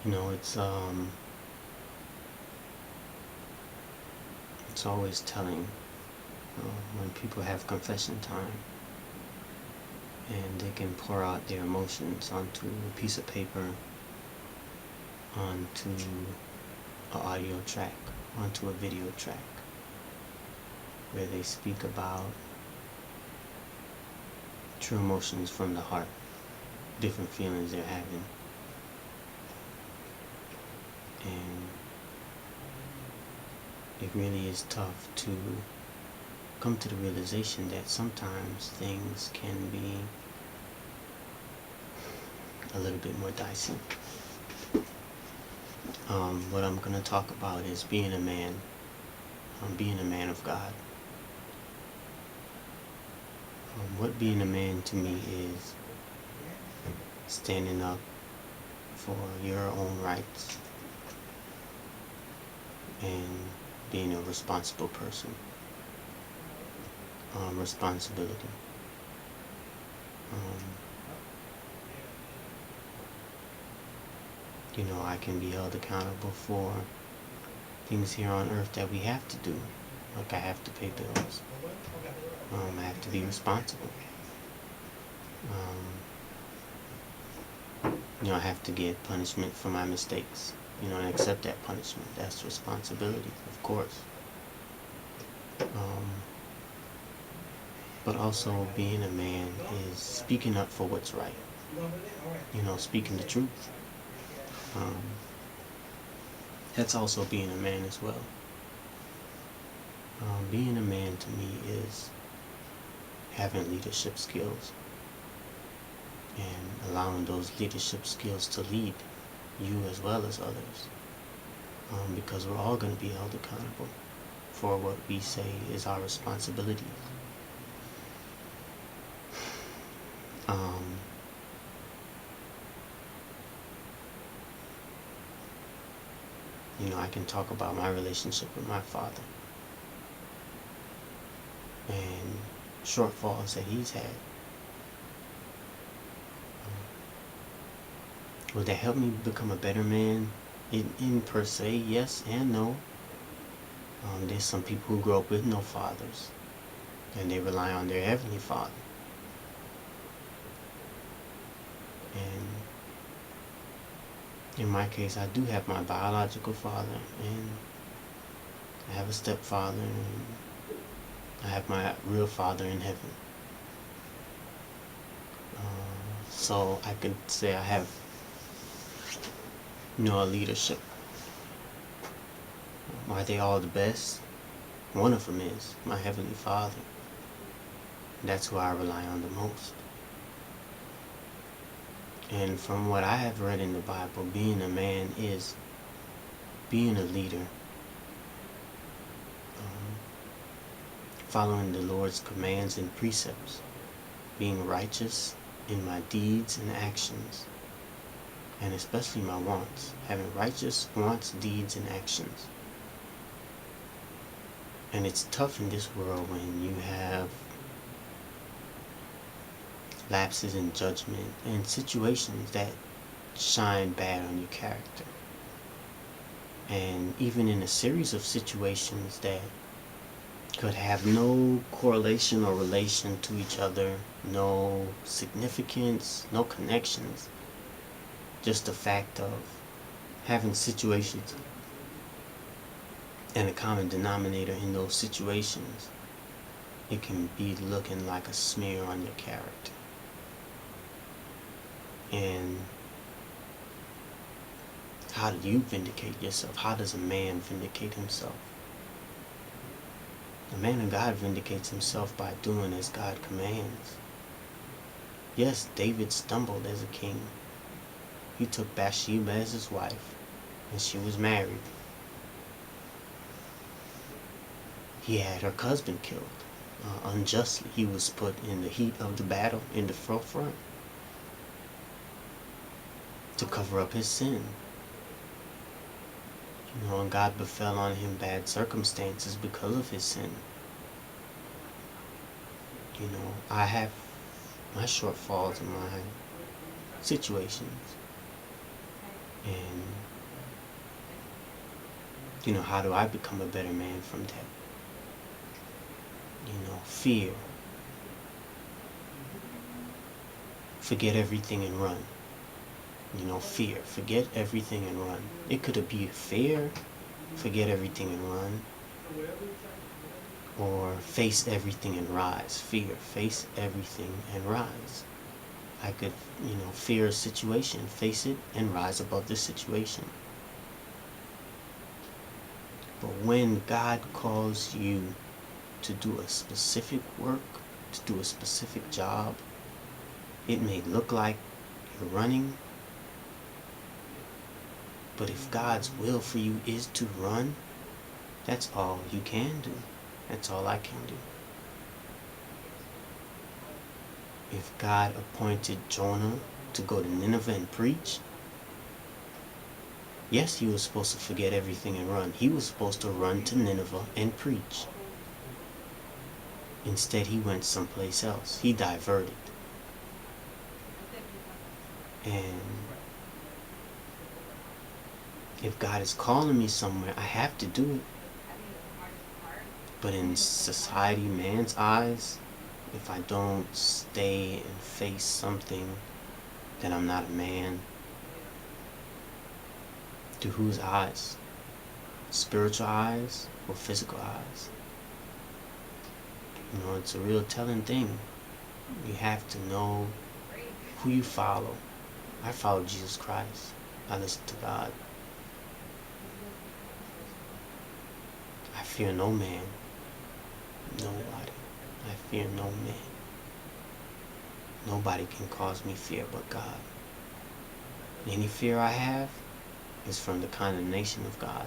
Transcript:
it's always telling when people have confession time and they can pour out their emotions onto a piece of paper, onto an audio track, onto a video track, where they speak about true emotions from the heart, different feelings they're having. And it really is tough to come to the realization that sometimes things can be a little bit more dicey. What I'm going to talk about is being a man, being a man of God. What being a man to me is standing up for your own rights and being a responsible person. Responsibility. I can be held accountable for things here on earth that we have to do. Like I have to pay bills. I have to be responsible. I have to get punishment for my mistakes. And accept that punishment. That's responsibility, of course. But also being a man is speaking up for what's right. Speaking the truth. That's also being a man as well. Being a man to me is having leadership skills and allowing those leadership skills to lead you as well as others, because we're all going to be held accountable for what we say is our responsibilities. I can talk about my relationship with my father and shortfalls that he's had. Will that help me become a better man? In per se, yes and no. There's some people who grow up with no fathers and they rely on their heavenly Father. And in my case, I do have my biological father, and I have a stepfather, and I have my real father in heaven. So I can say I have, a leadership. Are they all the best? One of them is my heavenly Father. That's who I rely on the most. And from what I have read in the Bible, being a man is being a leader, following the Lord's commands and precepts, being righteous in my deeds and actions, and especially my wants, having righteous wants, deeds, and actions. And it's tough in this world when you have lapses in judgment and situations that shine bad on your character. And even in a series of situations that could have no correlation or relation to each other, no significance, no connections, just the fact of having situations and a common denominator in those situations, it can be looking like a smear on your character. And how do you vindicate yourself? How does a man vindicate himself? The man of God vindicates himself by doing as God commands. Yes, David stumbled as a king. He took Bathsheba as his wife, and she was married. He had her husband killed unjustly. He was put in the heat of the battle in the forefront to cover up his sin. And God befell on him bad circumstances because of his sin. I have my shortfalls in my situations. And, how do I become a better man from that? Fear. Forget everything and run. Fear. Forget everything and run. It could be fear, forget everything and run. Or face everything and rise. Fear. Face everything and rise. I could, fear a situation, face it, and rise above the situation. But when God calls you to do a specific work, to do a specific job, it may look like you're running, but if God's will for you is to run, that's all you can do. That's all I can do. If God appointed Jonah to go to Nineveh and preach, yes, he was supposed to forget everything and run. He was supposed to run to Nineveh and preach. Instead, he went someplace else. He diverted. And if God is calling me somewhere, I have to do it. But in society, man's eyes, if I don't stay and face something, then I'm not a man. Through whose eyes? Spiritual eyes or physical eyes? It's a real telling thing. You have to know who you follow. I follow Jesus Christ. I listen to God. I fear no man. Nobody. I fear no man. Nobody can cause me fear but God. Any fear I have is from the condemnation of God.